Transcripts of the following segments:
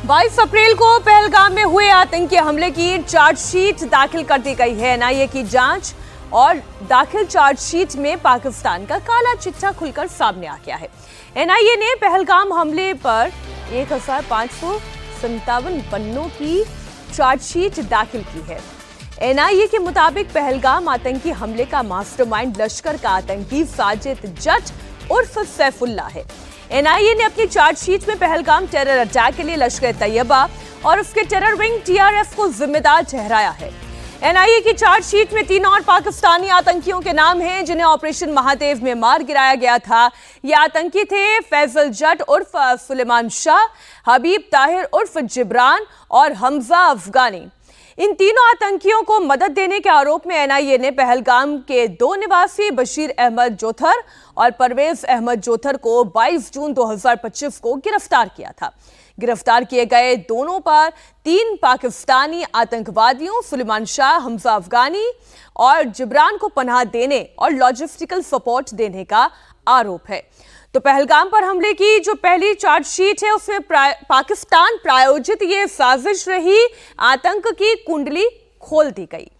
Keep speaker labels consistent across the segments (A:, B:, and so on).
A: 22 अप्रैल को पहलगाम में हुए आतंकी हमले की चार्जशीट दाखिल कर दी गई है। एनआईए की जांच और दाखिल चार्जशीट में पाकिस्तान का काला चिट्ठा खुलकर सामने आ गया है। एनआईए ने पहलगाम हमले पर 1557 पन्नों की चार्जशीट दाखिल की है। एनआईए के मुताबिक पहलगाम आतंकी हमले का मास्टरमाइंड लश्कर का आतंकी साजिद जट उर्फ सैफुल्लाह है। एनआईए ने अपनी चार्जशीट में पहलगाम टेरर अटैक के लिए लश्कर तैयबा और उसके टेरर विंग टीआरएफ को जिम्मेदार ठहराया है। एनआईए की चार्जशीट में 3 और पाकिस्तानी आतंकियों के नाम हैं जिन्हें ऑपरेशन महादेव में मार गिराया गया था। ये आतंकी थे फैजल जट उर्फ सुलेमान शाह, हबीब ताहिर उर्फ जिब्रान और हमजा अफगानी। इन तीनों आतंकियों को मदद देने के आरोप में एनआईए ने पहलगाम के 2 निवासी बशीर अहमद जोथर और परवेज अहमद जोथर को 22 जून 2025 को गिरफ्तार किया था। गिरफ्तार किए गए दोनों पर 3 पाकिस्तानी आतंकवादियों सुलेमान शाह, हमजा अफगानी और जिब्रान को पनाह देने और लॉजिस्टिकल सपोर्ट देने का आरोप है। तो पहलगाम पर हमले की जो पहली चार्जशीट है उसमें पाकिस्तान प्रायोजित ये साजिश रही, आतंक की कुंडली खोल दी गई।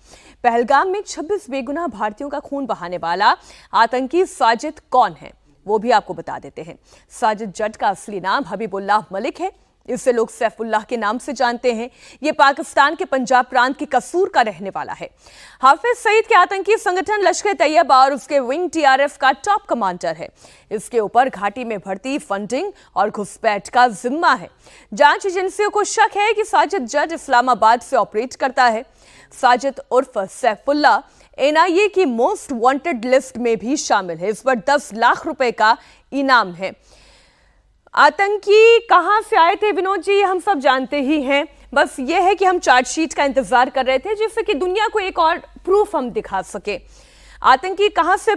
A: पहलगाम में 26 बेगुनाह भारतीयों का खून बहाने वाला आतंकी साजिद कौन है वो भी आपको बता देते हैं। साजिद जट का असली नाम हबीबुल्लाह मलिक है। इसे लोग सैफुल्लाह के नाम से जानते हैं। ये पाकिस्तान के पंजाब प्रांत के कसूर का रहने वाला है। हाफिज सईद के आतंकी संगठन लश्कर तैयबा और उसके विंग टीआरएफ का टॉप कमांडर है। इसके ऊपर घाटी में भर्ती, फंडिंग और घुसपैठ का जिम्मा है। जांच एजेंसियों को शक है कि साजिद जट इस्लामाबाद से ऑपरेट करता है। साजिद उर्फ सैफुल्लाह एनआईए की मोस्ट वांटेड लिस्ट में भी शामिल है। इस पर 10 लाख रुपए का इनाम है। आतंकी कहां से आए थे विनोद जी, हम सब जानते ही हैं। बस ये है कि हम चार्जशीट का इंतजार कर रहे थे जिससे कि दुनिया को एक और प्रूफ हम दिखा सके। आतंकी कहां से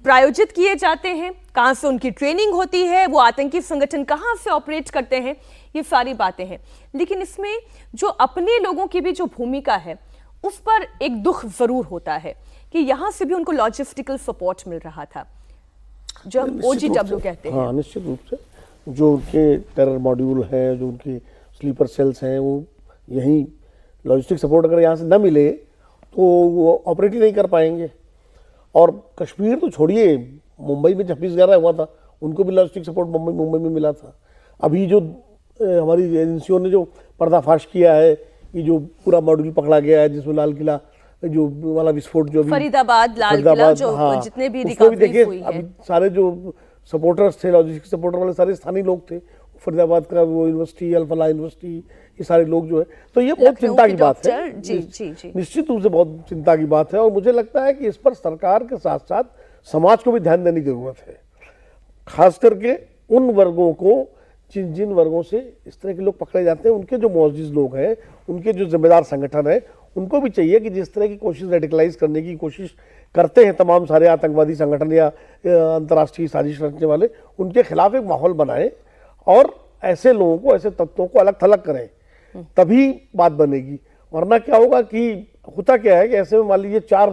A: प्रायोजित किए जाते हैं, कहां से उनकी ट्रेनिंग होती है, वो आतंकी संगठन कहां से ऑपरेट करते हैं, ये सारी बातें हैं। लेकिन इसमें जो अपने लोगों की भी जो भूमिका है उस पर एक दुख जरूर होता है कि यहां से भी उनको लॉजिस्टिकल सपोर्ट मिल रहा था, जो हम OGW कहते हैं।
B: हाँ, निश्चित रूप से जो उनके टेरर मॉड्यूल हैं, जो उनके स्लीपर सेल्स हैं, वो यहीं लॉजिस्टिक सपोर्ट अगर यहाँ से न मिले तो वो ऑपरेट ही नहीं कर पाएंगे। और कश्मीर तो छोड़िए, मुंबई में 26/11 हुआ था, उनको भी लॉजिस्टिक सपोर्ट मुंबई में मिला था। अभी जो हमारी एजेंसियों ने जो पर्दाफाश किया है कि जो पूरा मॉड्यूल पकड़ा गया है जिसमें लाल किला जो वाला विस्फोट, जो
A: फरीदाबाद, लाल किला, जो
B: हाँ,
A: जितने भी रिकवरी हुई है,
B: अभी सारे जो सपोर्टर्स थे, लॉजिस्टिक सपोर्टर वाले सारे स्थानीय लोग थे। फरीदाबाद का वो यूनिवर्सिटी, अल-फलाह यूनिवर्सिटी, ये सारे लोग जो है, तो ये बहुत चिंता की बात है।
A: जी, जी, जी।
B: निश्चित रूप से बहुत चिंता की बात है। और मुझे लगता है कि इस पर सरकार के साथ साथ समाज को भी ध्यान देने की जरूरत है। खास करके उन वर्गों को जिन वर्गों से इस तरह के लोग पकड़े जाते हैं, उनके जो मौजूद लोग हैं, उनके जो जिम्मेदार संगठन है, उनको भी चाहिए कि जिस तरह की कोशिश रेडिकलाइज करने की कोशिश करते हैं तमाम सारे आतंकवादी संगठन या अंतर्राष्ट्रीय साजिश रचने वाले, उनके खिलाफ एक माहौल बनाएं और ऐसे लोगों को, ऐसे तत्वों को अलग थलग करें, तभी बात बनेगी। वरना क्या होगा कि होता क्या है कि ऐसे में मान लीजिए 4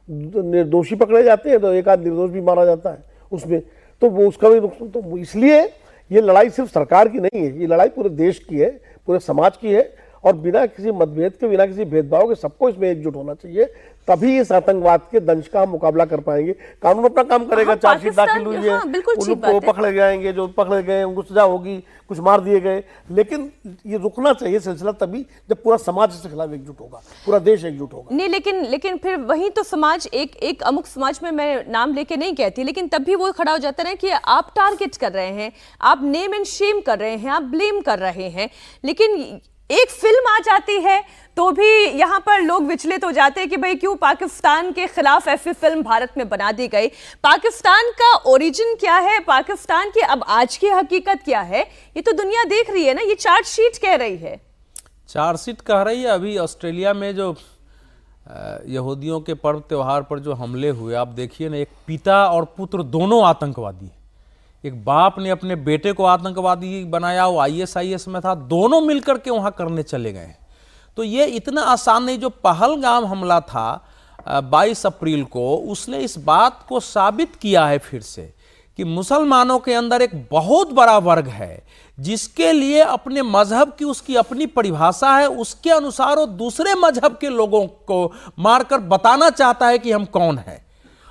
B: निर्दोषी पकड़े जाते हैं तो एक आध निर्दोष भी मारा जाता है उसमें, तो वो उसका भी नुकसान। तो इसलिए ये लड़ाई सिर्फ सरकार की नहीं है, ये लड़ाई पूरे देश की है, पूरे समाज की है। और बिना किसी मतभेद के, बिना किसी भेदभाव के सबको इसमें एकजुट होना चाहिए, तभी इस आतंकवाद के दंश का हम मुकाबला कर पाएंगे। कानून अपना काम करेगा। चार्जशीट दाखिल हुई है, उनको पकड़े जाएंगे, जो पकड़े गए उनको सजा होगी, कुछ मार दिए गए, लेकिन ये रुकना चाहिए सिलसिला तभी जब पूरा समाज इसके खिलाफ एकजुट होगा, पूरा देश एकजुट होगा।
A: नहीं, लेकिन फिर वही तो समाज, एक अमुक समाज में मैं नाम लेके नहीं कहती, लेकिन तब भी वो खड़ा हो जाता है कि आप टारगेट कर रहे हैं, आप नेम एंड शेम कर रहे हैं, आप ब्लेम कर रहे हैं। लेकिन एक फिल्म आ जाती है तो भी यहाँ पर लोग विचलित हो जाते हैं कि भाई क्यों पाकिस्तान के खिलाफ ऐसी फिल्म भारत में बना दी गई। पाकिस्तान का ओरिजिन क्या है, पाकिस्तान की अब आज की हकीकत क्या है, ये तो दुनिया देख रही है ना। ये चार्जशीट कह रही है,
C: चार्जशीट कह रही है। अभी ऑस्ट्रेलिया में जो यहूदियों के पर्व त्योहार पर जो हमले हुए, आप देखिए ना, एक पिता और पुत्र दोनों आतंकवादी। एक बाप ने अपने बेटे को आतंकवादी बनाया, वो ISIS में था, दोनों मिलकर के वहाँ करने चले गए। तो ये इतना आसान नहीं। जो पहलगाम हमला था 22 अप्रैल को, उसने इस बात को साबित किया है फिर से कि मुसलमानों के अंदर एक बहुत बड़ा वर्ग है जिसके लिए अपने मजहब की उसकी अपनी परिभाषा है, उसके अनुसार वो दूसरे मजहब के लोगों को मारकर बताना चाहता है कि हम कौन है।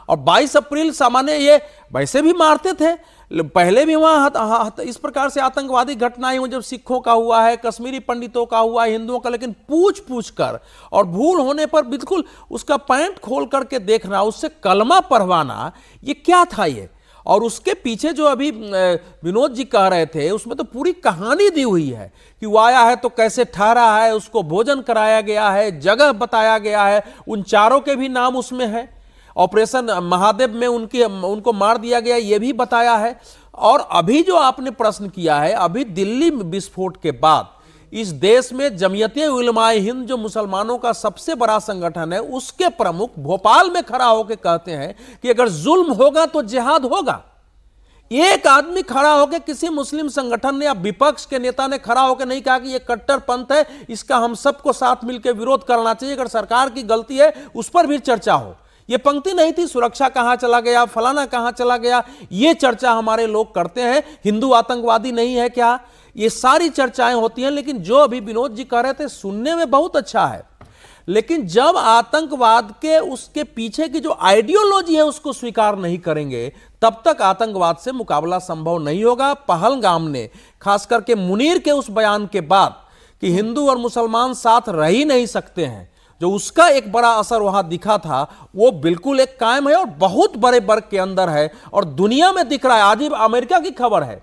C: और 22 अप्रैल सामान्य ये वैसे भी मारते थे, पहले भी वहां इस प्रकार से आतंकवादी घटनाएं हुई, जब सिखों का हुआ है, कश्मीरी पंडितों का हुआ है, हिंदुओं का, लेकिन पूछ पूछ कर और भूल होने पर बिल्कुल उसका पैंट खोल करके देखना, उससे कलमा पढ़वाना, ये क्या था ये। और उसके पीछे जो अभी विनोद जी कह रहे थे, उसमें तो पूरी कहानी दी हुई है कि वो आया है तो कैसे ठहरा है, उसको भोजन कराया गया है, जगह बताया गया है, उन चारों के भी नाम उसमें है, ऑपरेशन महादेव में उनको मार दिया गया ये भी बताया है। और अभी जो आपने प्रश्न किया है, अभी दिल्ली विस्फोट के बाद इस देश में जमीयते उलमाए हिंद जो मुसलमानों का सबसे बड़ा संगठन है, उसके प्रमुख भोपाल में खड़ा होकर कहते हैं कि अगर जुल्म होगा तो जिहाद होगा। एक आदमी खड़ा होकर, किसी मुस्लिम संगठन ने या विपक्ष के नेता ने खड़ा होकर नहीं कहा कि यह कट्टरपंथ है, इसका हम सबको साथ मिलकर विरोध करना चाहिए, अगर सरकार की गलती है उस पर भी चर्चा हो। ये पंक्ति नहीं थी सुरक्षा कहां चला गया, फलाना कहां चला गया, ये चर्चा हमारे लोग करते हैं। हिंदू आतंकवादी नहीं है क्या, ये सारी चर्चाएं होती हैं। लेकिन जो अभी विनोद जी कह रहे थे सुनने में बहुत अच्छा है, लेकिन जब आतंकवाद के उसके पीछे की जो आइडियोलॉजी है उसको स्वीकार नहीं करेंगे, तब तक आतंकवाद से मुकाबला संभव नहीं होगा। पहलगाम ने खास करके मुनीर के उस बयान के बाद कि हिंदू और मुसलमान साथ रह ही नहीं सकते हैं, जो उसका एक बड़ा असर वहां दिखा था, वो बिल्कुल एक कायम है और बहुत बड़े वर्ग के अंदर है और दुनिया में दिख रहा है। आज ही अमेरिका की खबर है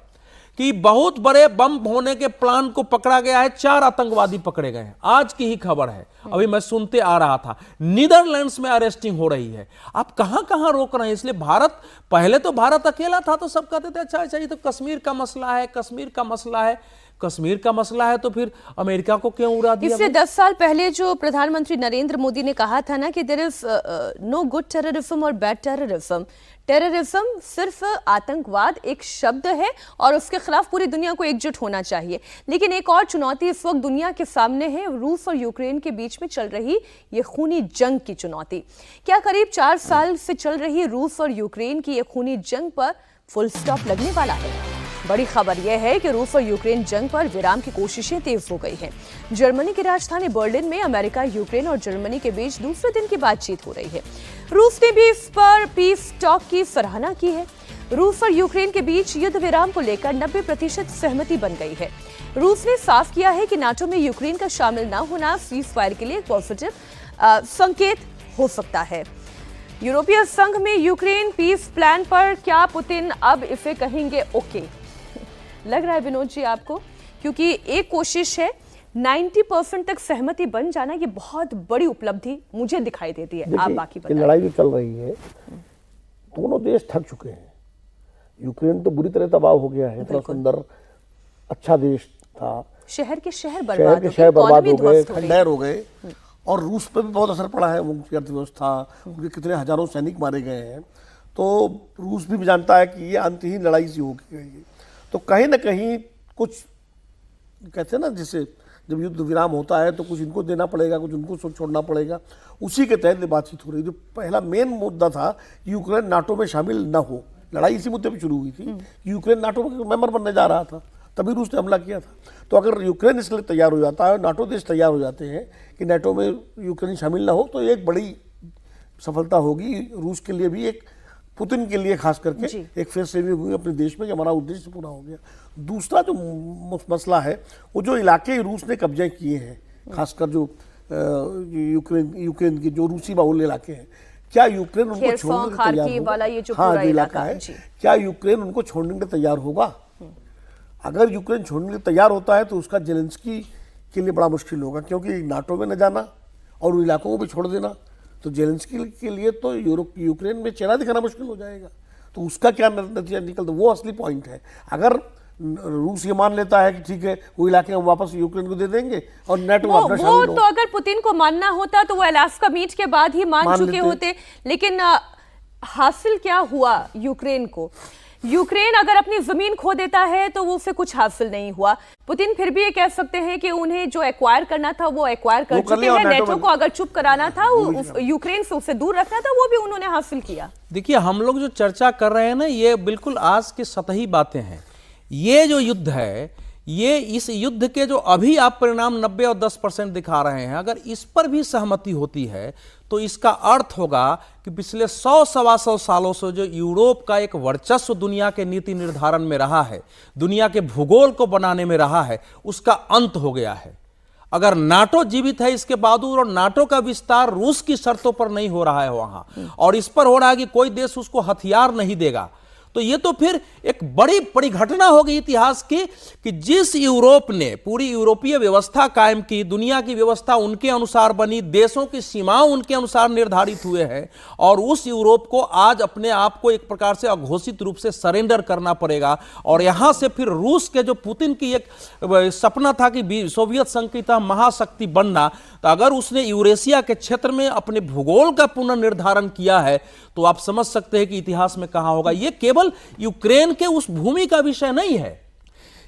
C: कि बहुत बड़े बम होने के प्लान को पकड़ा गया है, 4 आतंकवादी पकड़े गए हैं, आज की ही खबर है, अभी मैं सुनते आ रहा था। नीदरलैंड्स में अरेस्टिंग हो रही है। आप कहां कहां रोक रहे हैं। इसलिए भारत, पहले तो भारत अकेला था तो सब कहते थे अच्छा ये तो कश्मीर का मसला है, कश्मीर का मसला है। कश्मीर का मसला है तो फिर अमेरिका को क्यों उड़ा दिया?
A: इससे 10 साल पहले जो प्रधानमंत्री नरेंद्र मोदी ने कहा था ना कि there is no good terrorism और बैड टेररिज्म। टेररिज्म सिर्फ आतंकवाद एक शब्द है और उसके खिलाफ पूरी दुनिया को एकजुट होना चाहिए। लेकिन एक और चुनौती इस वक्त दुनिया के सामने है, रूस और यूक्रेन के बीच में चल रही ये खूनी जंग की चुनौती। क्या करीब 4 साल से चल रही रूस और यूक्रेन की ये खूनी जंग पर फुल स्टॉप लगने वाला है? बड़ी खबर यह है कि रूस और यूक्रेन जंग पर विराम की कोशिशें तेज हो गई हैं। जर्मनी की राजधानी बर्लिन में अमेरिका, यूक्रेन और जर्मनी के बीच दूसरे दिन की बातचीत हो रही है। रूस ने भी इस पर पीस टॉक की सराहना की है। रूस और यूक्रेन के बीच युद्ध विराम को लेकर 90% सहमति बन गई है। रूस ने साफ किया है कि नाटो में यूक्रेन का शामिल न होना सीज फायर के लिए एक पॉजिटिव संकेत हो सकता है। यूरोपीय संघ में यूक्रेन पीस प्लान पर क्या पुतिन अब इसे कहेंगे ओके? लग रहा है विनोद जी आपको, क्योंकि एक कोशिश है 90% तक सहमति बन जाना, ये बहुत बड़ी उपलब्धि मुझे दिखाई देती है। आप बाकी बताइए।
B: लड़ाई जो चल रही है, दोनों देश थक चुके हैं। यूक्रेन तो बुरी तरह तबाह हो गया है, इतना सुंदर अच्छा देश था,
A: शहर के शहर
B: बर्बाद
A: इकोनॉमी
B: हो गए,
A: ध्वस्त हो गई।
B: खंडेर हो गए। और रूस पे भी बहुत असर पड़ा है, उनकी अर्थव्यवस्था, उनके कितने हजारों सैनिक मारे गए हैं। तो रूस भी जानता है कि ये अंतहीन लड़ाई सी होगी। तो कहीं ना कहीं कुछ कहते हैं ना, जैसे जब युद्ध विराम होता है तो कुछ इनको देना पड़ेगा, कुछ उनको छोड़ना पड़ेगा। उसी के तहत बातचीत हो रही है। जो पहला मेन मुद्दा था कि यूक्रेन नाटो में शामिल न हो, लड़ाई इसी मुद्दे पर शुरू हुई थी कि यूक्रेन नाटो में मेंबर बनने जा रहा था, तभी रूस ने हमला किया था। तो अगर यूक्रेन इसके लिए तैयार हो जाता है, नाटो देश तैयार हो जाते हैं कि नाटो में यूक्रेन शामिल ना हो, तो एक बड़ी सफलता होगी रूस के लिए भी, एक पुतिन के लिए खास करके एक फेस सेविंग हुई अपने देश में कि हमारा उद्देश्य पूरा हो गया। दूसरा जो मसला है, वो जो इलाके रूस ने कब्जे किए हैं, खासकर जो यूक्रेन के जो रूसी बाहुल्य इलाके हैं, क्या यूक्रेन उनको छोड़ने के तैयार होगा? हाँ, जो इलाका है, क्या यूक्रेन उनको छोड़ने के तैयार होगा? अगर यूक्रेन छोड़ने के लिए तैयार होता है तो उसका जेलेंस्की के लिए बड़ा मुश्किल होगा, क्योंकि नाटो में न जाना और उन इलाकों को भी छोड़ देना, तो जेलेंस्की के लिए तो यूक्रेन में चेहरा दिखाना मुश्किल हो जाएगा। तो उसका क्या नतीजा निकलता, वो असली पॉइंट है। अगर रूस ये मान लेता है कि ठीक है वो इलाके हम वापस यूक्रेन को दे देंगे और नाटो अपना शामिल हो,
A: तो अगर पुतिन को मानना होता तो वो अलास्का मीट के बाद ही मान चुके होते। लेकिन हासिल क्या हुआ यूक्रेन को? यूक्रेन अगर अपनी जमीन खो देता है तो वो उससे कुछ हासिल नहीं हुआ। पुतिन फिर भी ये कह सकते हैं कि उन्हें जो एक्वायर करना था वो एक्वायर कर चुके हैं। नेटो को अगर चुप कराना था, यूक्रेन से उसे दूर रखना था, वो भी उन्होंने हासिल किया।
C: देखिए, हम लोग जो चर्चा कर रहे हैं ना, ये बिल्कुल आज की सतही बातें हैं। ये जो युद्ध है ये इस युद्ध के जो अभी आप परिणाम 90 और 10% दिखा रहे हैं, अगर इस पर भी सहमति होती है तो इसका अर्थ होगा कि पिछले 100-125 सालों से जो यूरोप का एक वर्चस्व दुनिया के नीति निर्धारण में रहा है, दुनिया के भूगोल को बनाने में रहा है, उसका अंत हो गया है। अगर नाटो जीवित है इसके बावजूद, और नाटो का विस्तार रूस की शर्तों पर नहीं हो रहा है वहां, और इस पर हो रहा है कि कोई देश उसको हथियार नहीं देगा, तो ये तो फिर एक बड़ी बड़ी घटना होगी इतिहास की कि जिस यूरोप ने पूरी यूरोपीय व्यवस्था कायम की, दुनिया की व्यवस्था उनके अनुसार बनी, देशों की सीमाएं उनके अनुसार निर्धारित हुए हैं, और उस यूरोप को आज अपने आप को एक प्रकार से अघोषित रूप से सरेंडर करना पड़ेगा। और यहां से फिर रूस के जो पुतिन की एक सपना था कि सोवियत संघ की तरह महाशक्ति बनना, तो अगर उसने यूरेशिया के क्षेत्र में अपने भूगोल का पुनर्निर्धारण किया है तो आप समझ सकते हैं कि इतिहास में कहां होगा। यह केवल यूक्रेन के उस भूमि का विषय नहीं है,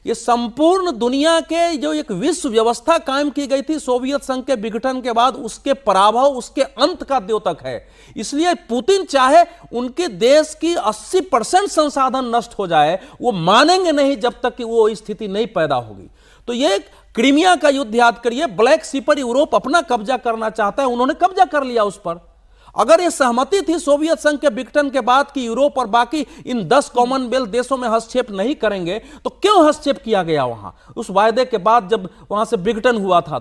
C: यह संपूर्ण दुनिया के जो एक विश्व व्यवस्था कायम की गई थी सोवियत संघ के विघटन के बाद, उसके पराभव, उसके अंत का द्योतक है। इसलिए पुतिन चाहे उनके देश की 80% संसाधन नष्ट हो जाए, वो मानेंगे नहीं जब तक कि वो स्थिति नहीं पैदा होगी। तो ये क्रीमिया का युद्ध याद करिए, ब्लैक सी पर यूरोप अपना कब्जा करना चाहता है, उन्होंने कब्जा कर लिया उस पर। अगर ये सहमति थी सोवियत संघ के विघटन के बाद कि यूरोप और बाकी इन 10 कॉमनवेल्थ देशों में हस्तक्षेप नहीं करेंगे, तो क्यों हस्तक्षेप किया गया वहां उस वायदे के बाद जब वहां से विघटन हुआ था?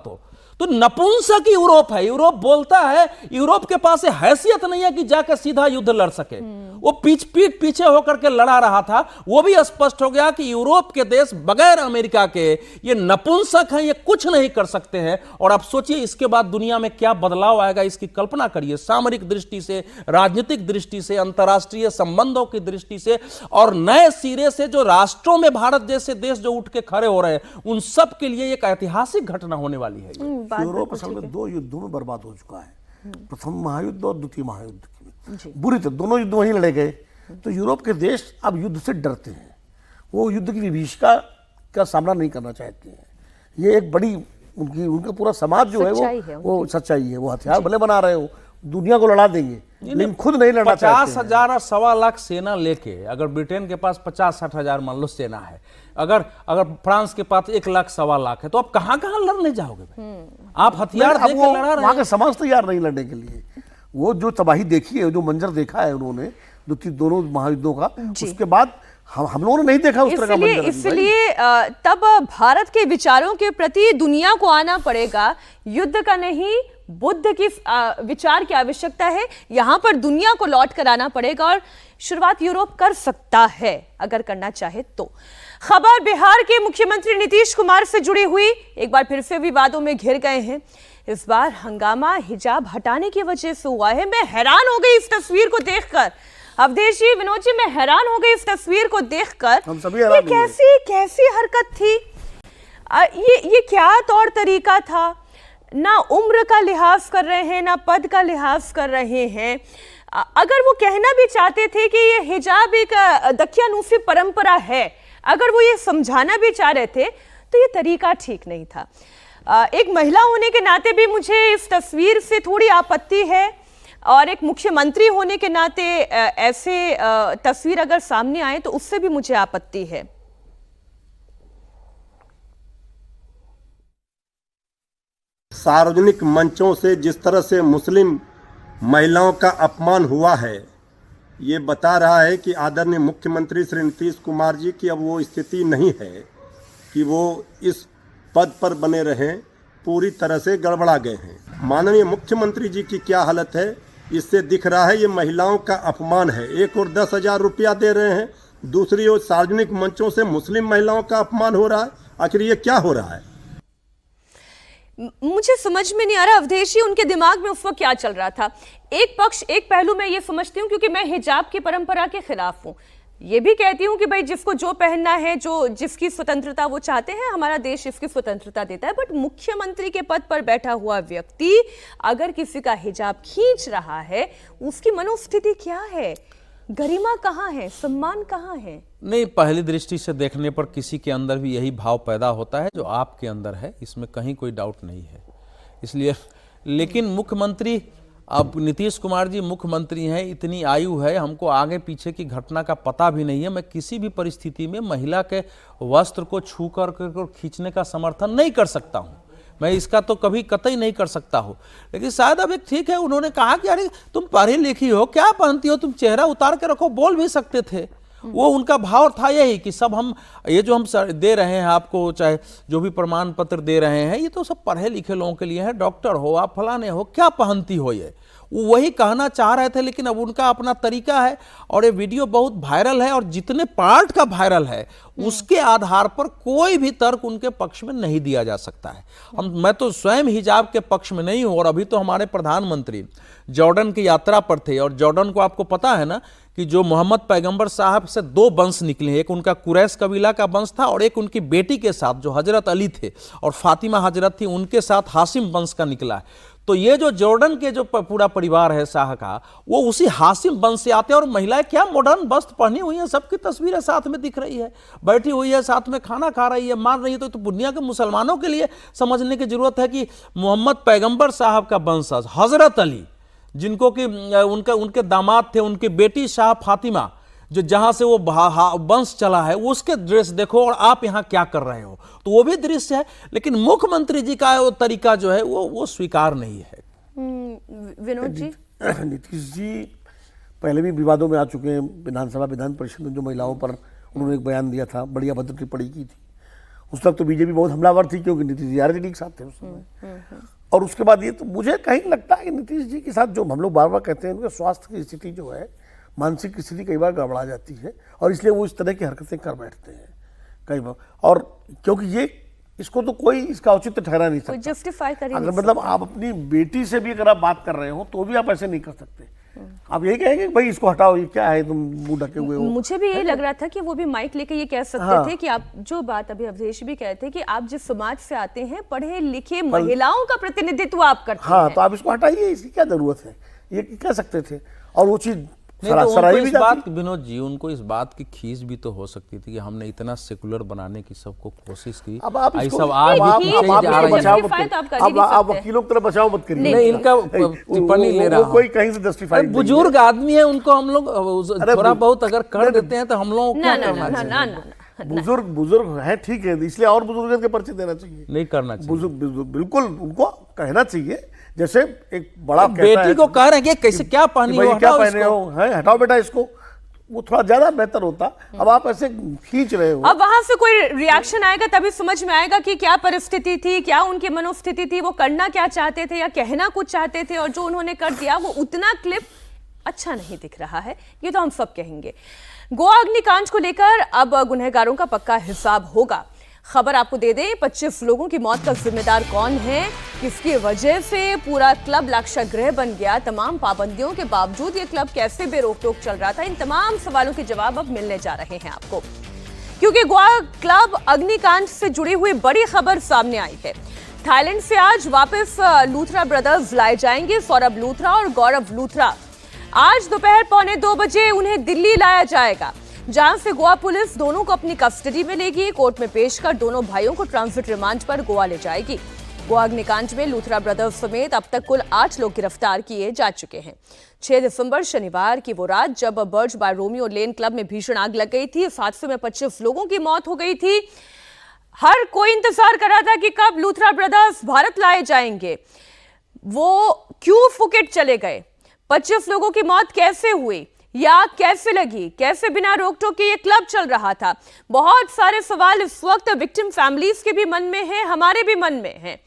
C: तो नपुंसक यूरोप है। यूरोप बोलता है, यूरोप के पास हैसियत नहीं है कि जाकर सीधा युद्ध लड़ सके। वो पीठ पीछे होकर के लड़ा रहा था। वो भी स्पष्ट हो गया कि यूरोप के देश बगैर अमेरिका के ये नपुंसक हैं, ये कुछ नहीं कर सकते हैं। और आप सोचिए इसके बाद दुनिया में क्या बदलाव आएगा, इसकी कल्पना करिए, सामरिक दृष्टि से, राजनीतिक दृष्टि से, अंतर्राष्ट्रीय संबंधों की दृष्टि से, और नए सिरे से जो राष्ट्रों में भारत जैसे देश जो उठ के खड़े हो रहे हैं, उन सब के लिए एक ऐतिहासिक घटना होने वाली है।
B: यूरोप असल में 2 युद्धों में बर्बाद हो चुका है, प्रथम महायुद्ध और द्वितीय महायुद्ध की बुरी तरह दोनों युद्ध वहीं लड़े गए। तो यूरोप के देश अब युद्ध से डरते हैं, वो युद्ध की विभीषिका का सामना नहीं करना चाहते हैं। ये एक बड़ी उनका पूरा समाज जो है वो सच्चाई है। वो हथियार भले बना रहे हो, दुनिया को लड़ा देंगे, लेकिन खुद नहीं लड़ना चाहते।
C: 50,000 और 1.25 लाख सेना लेके, अगर ब्रिटेन के पास 50-60 हजार मान लो सेना है, अगर फ्रांस के पास 1 लाख 1.25 लाख है, तो आप कहां लड़ने जाओगे भाई? आप हथियार देके लड़ा रहे हैं।
B: वहां का समाज तैयार नहीं लड़ने के लिए। वो जो तबाही देखी है, जो मंजर देखा है उन्होंने दोनों महायुद्धों का, उसके बाद हम लोगों ने नहीं देखा उस तरह का मंजर।
A: इसलिए तब भारत के विचारों के प्रति दुनिया को आना पड़ेगा। युद्ध का नहीं, बुद्ध की विचार की आवश्यकता है। यहां पर दुनिया को लौट कर आना पड़ेगा, और शुरुआत यूरोप कर सकता है अगर करना चाहे तो। खबर बिहार के मुख्यमंत्री नीतीश कुमार से जुड़ी हुई, एक बार फिर से विवादों में घिर गए हैं। इस बार हंगामा हिजाब हटाने की वजह से हुआ है। मैं हैरान हो गई इस तस्वीर को देखकर। अवधेश जी, विनोद जी, मैं हैरान हो गई इस तस्वीर को देखकर।
B: हम सभी हैरान
A: ये कैसी हरकत थी? ये क्या तौर तरीका था? ना उम्र का लिहाज कर रहे हैं, ना पद का लिहाज कर रहे हैं। अगर वो कहना भी चाहते थे कि ये हिजाब एक दकियानूसी परंपरा है, अगर वो ये समझाना भी चाह रहे थे, तो ये तरीका ठीक नहीं था। एक महिला होने के नाते भी मुझे इस तस्वीर से थोड़ी आपत्ति है, और एक मुख्यमंत्री होने के नाते ऐसे तस्वीर अगर सामने आए तो उससे भी मुझे आपत्ति है।
D: सार्वजनिक मंचों से जिस तरह से मुस्लिम महिलाओं का अपमान हुआ है, ये बता रहा है कि आदरणीय मुख्यमंत्री श्री नीतीश कुमार जी की अब वो स्थिति नहीं है कि वो इस पद पर बने रहें, पूरी तरह से गड़बड़ा गए हैं। माननीय मुख्यमंत्री जी की क्या हालत है, इससे दिख रहा है ये महिलाओं का अपमान है। एक और 10,000 रुपया दे रहे हैं, दूसरी ओर सार्वजनिक मंचों से मुस्लिम महिलाओं का अपमान हो रहा है। आखिर ये क्या हो रहा है?
A: मुझे समझ में नहीं आ रहा अवधेश जी, उनके दिमाग में उस वक्त क्या चल रहा था। एक पहलू मैं ये समझती हूँ, क्योंकि मैं हिजाब की परंपरा के खिलाफ हूँ। ये भी कहती हूँ कि भाई जिसको जो पहनना है, जो जिसकी स्वतंत्रता वो चाहते हैं, हमारा देश इसकी स्वतंत्रता देता है। बट मुख्यमंत्री के पद पर बैठा हुआ व्यक्ति अगर किसी का हिजाब खींच रहा है, उसकी मनोस्थिति क्या है? गरिमा कहाँ है? सम्मान कहाँ है?
C: नहीं, पहली दृष्टि से देखने पर किसी के अंदर भी यही भाव पैदा होता है जो आपके अंदर है, इसमें कहीं कोई डाउट नहीं है। इसलिए लेकिन मुख्यमंत्री अब नीतीश कुमार जी मुख्यमंत्री हैं, इतनी आयु है, हमको आगे पीछे की घटना का पता भी नहीं है। मैं किसी भी परिस्थिति में महिला के वस्त्र को छू कर खींचने का समर्थन नहीं कर सकता हूं। मैं इसका तो कभी कतई नहीं कर सकता हूं। लेकिन शायद अब एक ठीक है, उन्होंने कहा कि अरे तुम पढ़ी लिखी हो, क्या पहनती हो, तुम चेहरा उतार के रखो, बोल भी सकते थे। वो उनका भाव था यही कि सब हम ये जो हम दे रहे हैं आपको, चाहे जो भी प्रमाण पत्र दे रहे हैं, ये तो सब पढ़े लिखे लोगों के लिए है। डॉक्टर हो आप, फलाने हो, क्या पहनती हो, ये वो वही कहना चाह रहे थे। लेकिन अब उनका अपना तरीका है और ये वीडियो बहुत वायरल है और जितने पार्ट का वायरल है उसके आधार पर कोई भी तर्क उनके पक्ष में नहीं दिया जा सकता है। मैं तो स्वयं हिजाब के पक्ष में नहीं हूं। और अभी तो हमारे प्रधानमंत्री जॉर्डन की यात्रा पर थे और जॉर्डन को आपको पता है ना कि जो मोहम्मद पैगंबर साहब से 2 वंश निकले, एक उनका कुरैश कबीला का वंश था और एक उनकी बेटी के साथ जो हजरत अली थे और फातिमा हजरत थी, उनके साथ हाशिम वंश का निकला है। तो ये जो जॉर्डन के जो पूरा परिवार है शाह का, वो उसी हाशिम वंश से आते हैं। और महिलाएं क्या मॉडर्न वस्त्र पहनी हुई हैं, सबकी तस्वीरें साथ में दिख रही है, बैठी हुई है, साथ में खाना खा रही है, मार रही है। तो दुनिया के मुसलमानों के लिए समझने की जरूरत है कि मोहम्मद पैगंबर साहब का वंशज हजरत अली, जिनको कि उनके दामाद थे, उनकी बेटी शाह फातिमा, जो जहां से वो वंश चला है, उसके ड्रेस देखो और आप यहां क्या कर रहे हो। तो वो भी दृश्य है। लेकिन मुख्यमंत्री जी का वो तरीका जो है वो स्वीकार नहीं है।
A: विनोद जी,
B: नीतीश जी पहले भी विवादों में आ चुके हैं। विधानसभा विधान परिषद में जो महिलाओं पर उन्होंने एक बयान दिया था, बड़ी अभद्र टिप्पणी की थी। उस वक्त तो बीजेपी बहुत हमलावर थी क्योंकि नीतीश जी आरजेडी के साथ थे उस समय। और उसके बाद ये तो मुझे कहीं लगता है कि नीतीश जी के साथ जो हम लोग बार बार कहते हैं, उनके स्वास्थ्य की स्थिति जो है, मानसिक स्थिति कई बार गड़बड़ा जाती है और इसलिए वो इस तरह की हरकतें कर बैठते हैं कई बार। और क्योंकि ये इसको तो कोई इसका औचित्य ठहरा नहीं सकता,
A: जस्टिफाई कर
B: अगर मतलब आप अपनी बेटी से भी अगर आप बात कर रहे हो तो भी आप ऐसे नहीं कर सकते। आप यही कहेंगे कि भाई इसको हटाओ, ये क्या है, तुम मुंह ढके हुए हो।
A: मुझे भी ये लग रहा था कि वो भी माइक लेके ये कह सकते थे कि आप जो बात अभी अवधेश भी कहते हैं कि आप जिस समाज से आते हैं, पढ़े लिखे महिलाओं का प्रतिनिधित्व आप करते हैं।
B: तो आप इसको हटाइए, इसकी क्या जरूरत है, ये कह सकते थे। और वो चीज
C: नहीं तो उनको इस बात, विनोद जी, उनको इस बात की खींच भी तो हो सकती थी कि हमने इतना सेकुलर बनाने की सबको कोशिश की।
B: अब आप
C: सब आज
B: आप वकीलों की तरह बचाव मत करिए।
C: नहीं, इनका टिप्पणी ले रहा हूं,
B: कोई कहीं से जस्टिफाई।
C: बुजुर्ग आदमी है, उनको हम लोग थोड़ा बहुत अगर कर देते हैं तो हम लोगों को क्या करना चाहिए?
B: बुजुर्ग है, ठीक है, इसलिए और बुजुर्ग के परिचय देना चाहिए,
C: नहीं करना चाहिए।
B: बिल्कुल उनको कहना चाहिए। जैसे एक बड़ा
C: बेटी को कह रहे हैं कि कैसे क्या पहनी हो,
B: क्या पहने हो, है हटाओ बेटा इसको, वो थोड़ा ज्यादा बेहतर होता। अब आप ऐसे खींच रहे हो।
A: अब वहां से कोई रिएक्शन आएगा तभी समझ में आएगा कि क्या परिस्थिति थी, क्या उनकी मनोस्थिति थी, वो करना क्या चाहते थे या कहना कुछ चाहते थे। और जो उन्होंने कर दिया वो उतना क्लिप अच्छा नहीं दिख रहा है, ये तो हम सब कहेंगे। गोवा अग्निकांड को लेकर अब गुनहगारों का पक्का हिसाब होगा। खबर आपको दे दें, 25 लोगों की मौत का जिम्मेदार कौन है, किसकी वजह से पूरा क्लब लाक्षागृह बन गया, तमाम पाबंदियों के बावजूद ये क्लब कैसे बेरोक-टोक चल रहा था, इन तमाम सवालों के जवाब अब मिलने जा रहे हैं आपको। क्योंकि गोवा क्लब अग्निकांड से जुड़ी हुई बड़ी खबर सामने आई है। थाईलैंड से आज वापस लूथरा ब्रदर्स लाए जाएंगे। सौरभ लूथरा और गौरव लूथरा आज दोपहर 1:45 बजे उन्हें दिल्ली लाया जाएगा, जहां से गोवा पुलिस दोनों को अपनी कस्टडी में लेगी। कोर्ट में पेश कर दोनों भाइयों को ट्रांजिट रिमांड पर गोवा ले जाएगी। गोवा अग्निकांड में लूथरा ब्रदर्स समेत अब तक कुल 8 लोग गिरफ्तार किए जा चुके हैं। 6 दिसंबर शनिवार की वो रात जब बर्ज बाय रोमियो लेन क्लब में भीषण आग लग गई थी। इस हादसे में 25 लोगों की मौत हो गई थी। हर कोई इंतजार कर रहा था कि कब लूथरा ब्रदर्स भारत लाए जाएंगे, वो क्यों फुकेट चले गए, 25 लोगों की मौत कैसे हुई या कैसे लगी, कैसे बिना रोक टोक के ये क्लब चल रहा था। बहुत सारे सवाल इस वक्त विक्टिम फैमिलीज के भी मन में हैं, हमारे भी मन में हैं।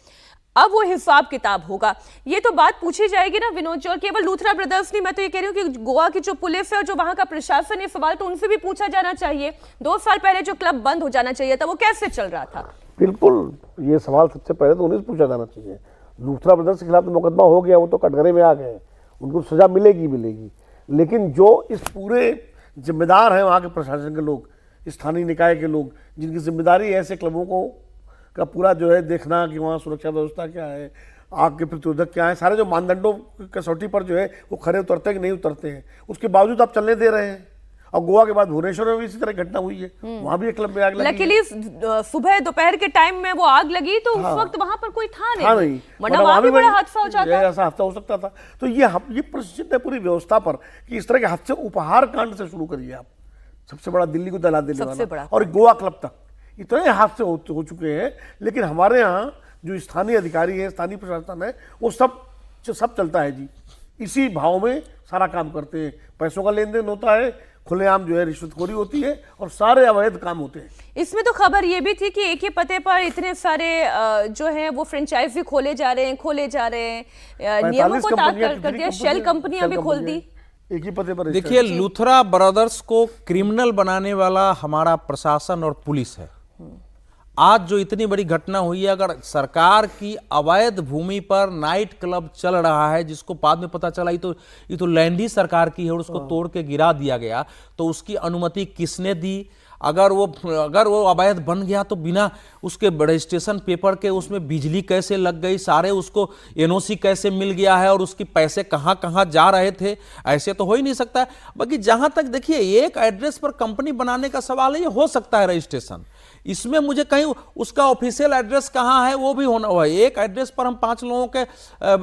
A: अब वो हिसाब किताब होगा, ये तो बात पूछी जाएगी ना विनोद जी। और केवल लूथरा ब्रदर्स नहीं, मैं तो ये कह रही हूँ कि गोवा की जो पुलिस है और जो वहां का प्रशासन, ये सवाल तो उनसे भी पूछा जाना चाहिए। 2 साल पहले जो क्लब बंद हो जाना चाहिए था, वो कैसे चल रहा था।
B: बिल्कुल, ये सवाल सबसे पहले तो उन्हें से पूछा जाना चाहिए। लूथरा ब्रदर्स के खिलाफ तो मुकदमा हो गया, वो तो कटघरे में आ गए, उनको सजा मिलेगी। लेकिन जो इस पूरे जिम्मेदार हैं वहाँ के प्रशासन के लोग, स्थानीय निकाय के लोग, जिनकी जिम्मेदारी है ऐसे क्लबों को का पूरा जो है देखना कि वहाँ सुरक्षा व्यवस्था क्या है, आग के प्रतिरोधक क्या है, सारे जो मानदंडों कसौटी पर जो है वो खरे उतरते हैं कि नहीं उतरते हैं, उसके बावजूद आप चलने दे रहे हैं। और गोवा के बाद भुवनेश्वर में भी इसी तरह घटना हुई है, वहां भी एक क्लब में आग लगी है।
A: लकीली सुबह दोपहर के टाइम में वो आग लगी तो उस वक्त वहां पर कोई था
B: हाँ
A: नहीं,
B: नहीं,
A: वरना वहां भी बड़ा
B: वही
A: हादसा हो जाता।
B: ऐसा हादसा हो सकता था। तो ये प्रशिक्षित है पूरी व्यवस्था पर कि इस तरह के हादसे उपहार कांड से शुरू करिए आप, सबसे बड़ा दिल्ली को दहला देने
A: सबसे
B: वाला,
A: बड़ा।
B: और गोवा क्लब तक इतने हादसे हो चुके हैं। लेकिन हमारे यहाँ जो स्थानीय अधिकारी है, स्थानीय प्रशासन है, वो सब चलता है जी, इसी भाव में सारा काम करते हैं। पैसों का लेन देन होता है, खुलेआम जो है रिश्वतखोरी होती है, और सारे अवैध काम होते हैं।
A: इसमें तो खबर ये भी थी कि एक ही पते पर इतने सारे जो हैं वो फ्रेंचाइजी खोले जा रहे हैं, नियमों को ताक कर दिया, शेल कंपनियां भी खोल दी
B: एक ही पते पर।
C: देखिए, लूथरा ब्रदर्स को क्रिमिनल बनाने वाला हमारा प्रशासन और पुलिस है। आज जो इतनी बड़ी घटना हुई है, अगर सरकार की अवैध भूमि पर नाइट क्लब चल रहा है, जिसको बाद में पता चला ये तो लैंड ही सरकार की है और उसको तोड़ के गिरा दिया गया, तो उसकी अनुमति किसने दी? अगर वो अवैध बन गया तो बिना उसके रजिस्ट्रेशन पेपर के उसमें बिजली कैसे लग गई, सारे उसको एनओसी कैसे मिल गया है, और उसकी पैसे कहाँ कहाँ जा रहे थे? ऐसे तो हो ही नहीं सकता है। बाकी जहां तक देखिए, एक एड्रेस पर कंपनी बनाने का सवाल है, ये हो सकता है रजिस्ट्रेशन, इसमें मुझे कहीं उसका ऑफिशियल एड्रेस कहाँ है वो भी होना हुआ है। एक एड्रेस पर हम 5 लोगों के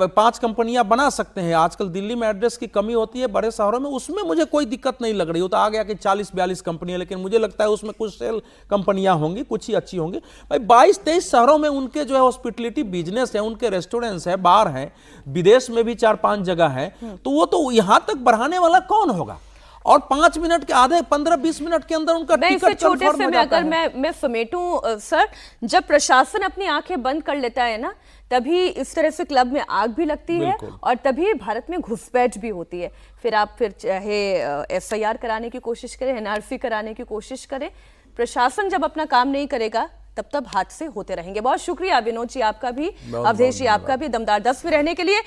C: 5 कंपनियां बना सकते हैं। आजकल दिल्ली में एड्रेस की कमी होती है, बड़े शहरों में, उसमें मुझे कोई दिक्कत नहीं लग रही। वो तो आ गया कि 40-42 कंपनियां, लेकिन मुझे लगता है उसमें कुछ सेल कंपनियां होंगी, कुछ ही अच्छी होंगी। भाई 22-23 शहरों में उनके जो है हॉस्पिटलिटी बिजनेस है, उनके रेस्टोरेंट्स है, बार हैं, विदेश में भी 4-5 जगह है, तो वो तो यहां तक बढ़ाने वाला कौन होगा? और 5 मिनट के आधे 15-20 मिनट के अंदर उनका टिकट
A: छोटे से में अगर मैं समेटूं सर, जब प्रशासन अपनी आंखें बंद कर लेता है ना, तभी इस तरह से क्लब में आग भी लगती है, और तभी भारत में घुसपैठ भी होती है। फिर आप चाहे FIR कराने की कोशिश करें, NRC कराने की कोशिश करें, प्रशासन जब अपना काम नहीं करेगा तब हादसे होते रहेंगे। बहुत शुक्रिया विनोद जी आपका भी, अवधेश जी आपका भी, दमदार 10 में रहने के लिए।